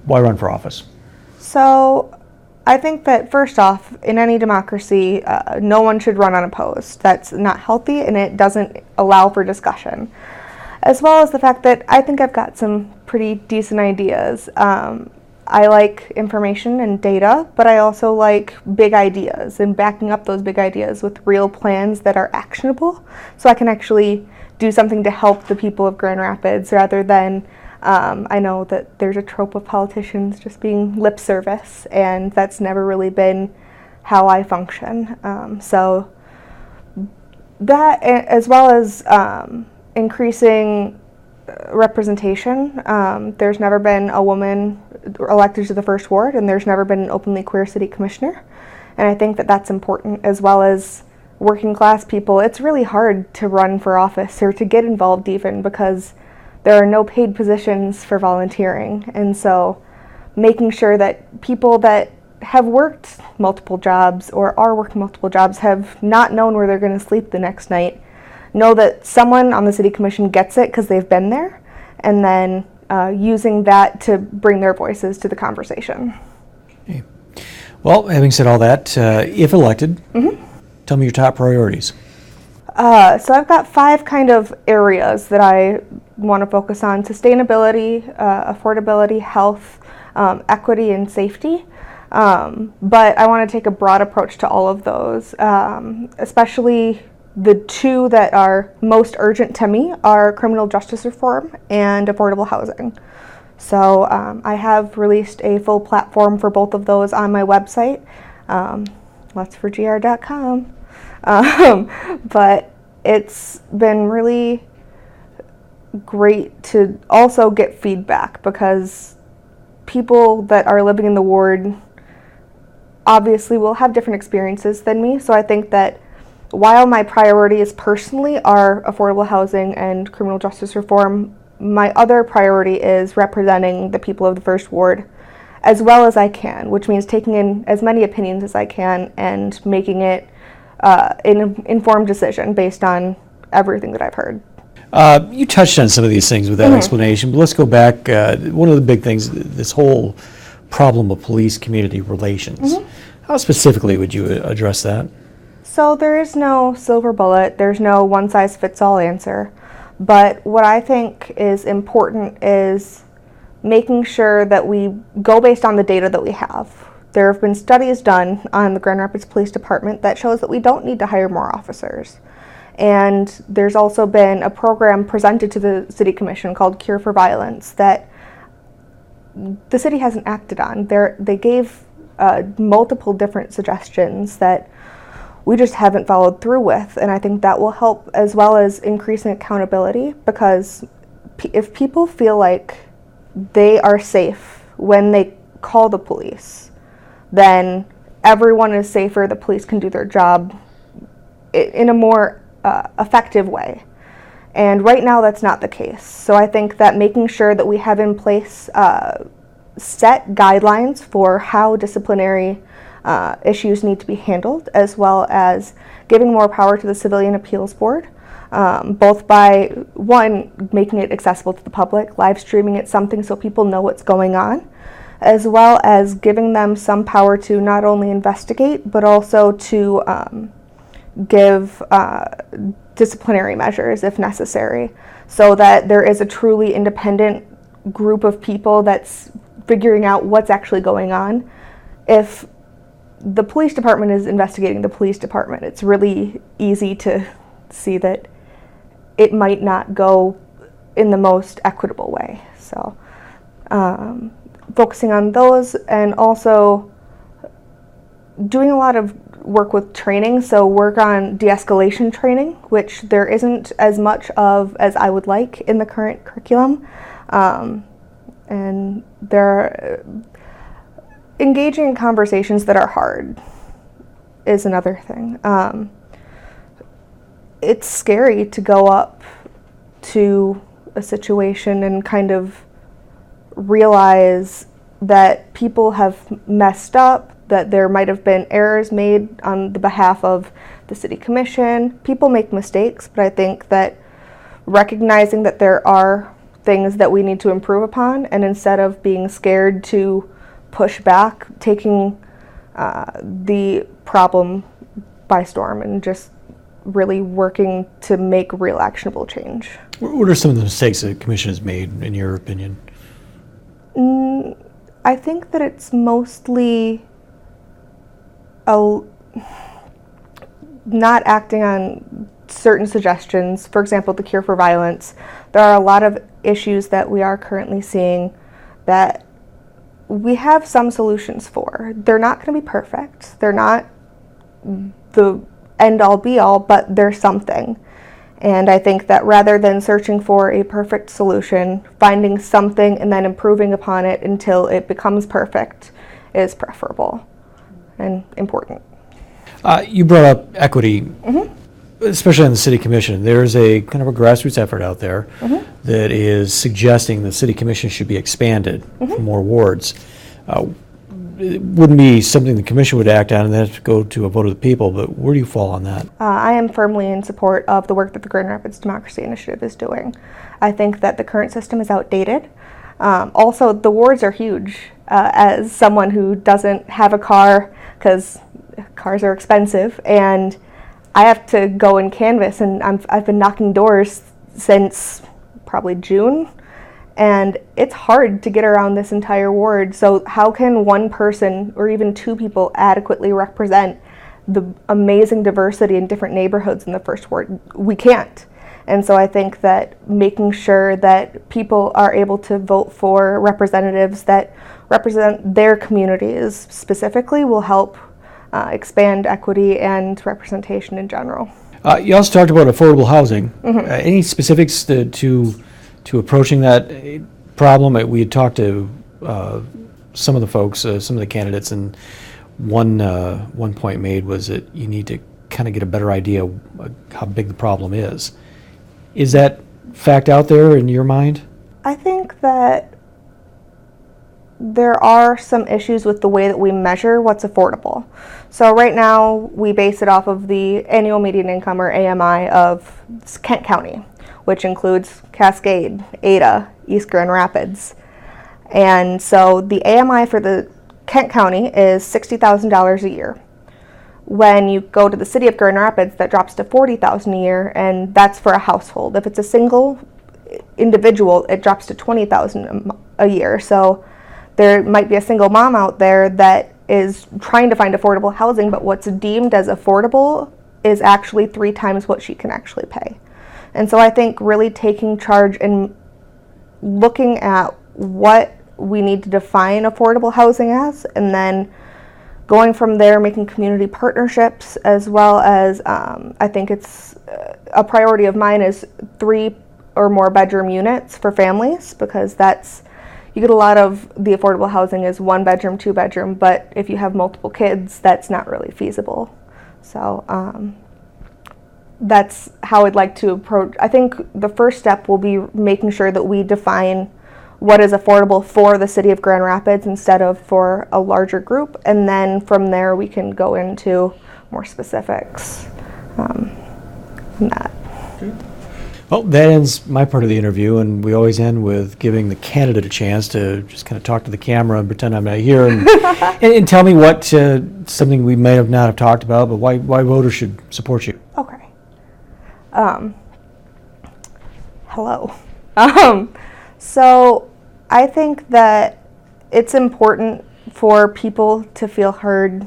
Why run for office? So I think that first off, in any democracy, no one should run unopposed. That's not healthy, and it doesn't allow for discussion. As well as the fact that I think I've got some pretty decent ideas. I like information and data, but I also like big ideas and backing up those big ideas with real plans that are actionable, so I can actually do something to help the people of Grand Rapids rather than I know that there's a trope of politicians just being lip service, and that's never really been how I function. So that, as well as increasing representation. There's never been a woman elected to the first ward, and there's never been an openly queer city commissioner. And I think that that's important, as well as working class people. It's really hard to run for office or to get involved even, because there are no paid positions for volunteering. And so making sure that people that have worked multiple jobs or are working multiple jobs have not known where they're going to sleep the next night, know that someone on the city commission gets it because they've been there, and then using that to bring their voices to the conversation. Okay. Well, having said all that, if elected, tell me your top priorities. So I've got 5 kind of areas that I want to focus on: sustainability, affordability, health, equity, and safety. But I want to take a broad approach to all of those, especially the 2 that are most urgent to me are criminal justice reform and affordable housing. So I have released a full platform for both of those on my website, lutzforgr.com. But it's been really great to also get feedback, because people that are living in the ward obviously will have different experiences than me. So I think that while my priorities personally are affordable housing and criminal justice reform, my other priority is representing the people of the first ward as well as I can, which means taking in as many opinions as I can and making it an informed decision based on everything that I've heard. You touched on some of these things with that explanation, but let's go back. One of the big things, this whole problem of police-community relations. How specifically would you address that? So there is no silver bullet, there's no one-size-fits-all answer, but what I think is important is making sure that we go based on the data that we have. There have been studies done on the Grand Rapids Police Department that shows that we don't need to hire more officers. And there's also been a program presented to the City Commission called Cure for Violence that the city hasn't acted on. They gave multiple different suggestions that we just haven't followed through with, and I think that will help, as well as increasing accountability, because if people feel like they are safe when they call the police, then everyone is safer, the police can do their job in a more effective way. And right now that's not the case. So I think that making sure that we have in place set guidelines for how disciplinary issues need to be handled, as well as giving more power to the Civilian Appeals Board, both by, one, making it accessible to the public, live streaming it something so people know what's going on, as well as giving them some power to not only investigate, but also to give disciplinary measures if necessary, so that there is a truly independent group of people that's figuring out what's actually going on. If the police department is investigating the police department, it's really easy to see that it might not go in the most equitable way. So focusing on those, and also doing a lot of work with training, so work on de-escalation training, which there isn't as much of as I would like in the current curriculum. And there are engaging in conversations that are hard is another thing. It's scary to go up to a situation and kind of realize that people have messed up, that there might have been errors made on the behalf of the city commission. People make mistakes, but I think that recognizing that there are things that we need to improve upon, and instead of being scared to push back, taking the problem by storm and just really working to make real actionable change. What are some of the mistakes the commission has made, in your opinion? I think that it's mostly not acting on certain suggestions. For example, the cure for violence. There are a lot of issues that we are currently seeing that we have some solutions for. They're not going to be perfect. They're not the end-all be-all, but they're something. And I think that rather than searching for a perfect solution, finding something and then improving upon it until it becomes perfect is preferable and important. You brought up equity, especially on the city commission. There's a kind of a grassroots effort out there that is suggesting the city commission should be expanded for more wards. It wouldn't be something the commission would act on and then have to go to a vote of the people, but where do you fall on that? I am firmly in support of the work that the Grand Rapids Democracy Initiative is doing. I think that the current system is outdated. Also, the wards are huge. As someone who doesn't have a car, because cars are expensive, and I have to go and canvass, and I've been knocking doors since probably June. And it's hard to get around this entire ward. So how can one person or even two people adequately represent the amazing diversity in different neighborhoods in the first ward? We can't. And so I think that making sure that people are able to vote for representatives that represent their communities specifically will help expand equity and representation in general. You also talked about affordable housing. Any specifics to approaching that problem? We had talked to some of the folks, some of the candidates, and one point made was that you need to kind of get a better idea of how big the problem is. Is that fact out there in your mind? I think that there are some issues with the way that we measure what's affordable. So right now we base it off of the annual median income, or AMI, of Kent County, which includes Cascade, Ada, East Grand Rapids. And so the AMI for the Kent County is $60,000 a year. When you go to the city of Grand Rapids, that drops to $40,000 a year, and that's for a household. If it's a single individual, it drops to $20,000 a year. So there might be a single mom out there that is trying to find affordable housing, but what's deemed as affordable is actually 3 times what she can actually pay. And so I think really taking charge and looking at what we need to define affordable housing as, and then going from there, making community partnerships, as well as I think it's a priority of mine is 3 or more bedroom units for families, because you get a lot of the affordable housing is 1 bedroom, 2 bedroom, but if you have multiple kids, that's not really feasible. So that's how I'd like to approach. I think the first step will be making sure that we define what is affordable for the city of Grand Rapids instead of for a larger group, and then from there we can go into more specifics on that. Well, that ends my part of the interview, and we always end with giving the candidate a chance to just kind of talk to the camera and pretend I'm not here, and, and tell me what something we may have not have talked about, but why voters should support you. Okay. Hello. So I think that it's important for people to feel heard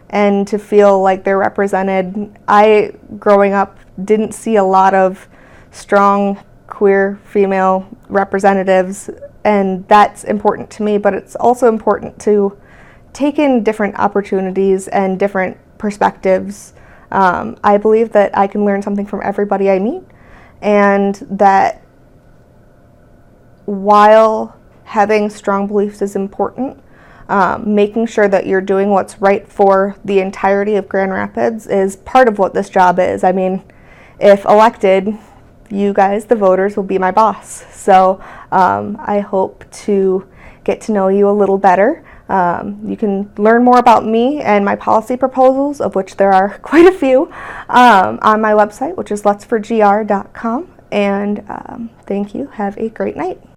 and to feel like they're represented. I, growing up, didn't see a lot of strong queer female representatives, and that's important to me, but it's also important to take in different opportunities and different perspectives. I believe that I can learn something from everybody I meet, and that while having strong beliefs is important, making sure that you're doing what's right for the entirety of Grand Rapids is part of what this job is. I mean, if elected, you guys, the voters, will be my boss. So I hope to get to know you a little better. You can learn more about me and my policy proposals, of which there are quite a few, on my website, which is lutzforgr.com. And thank you. Have a great night.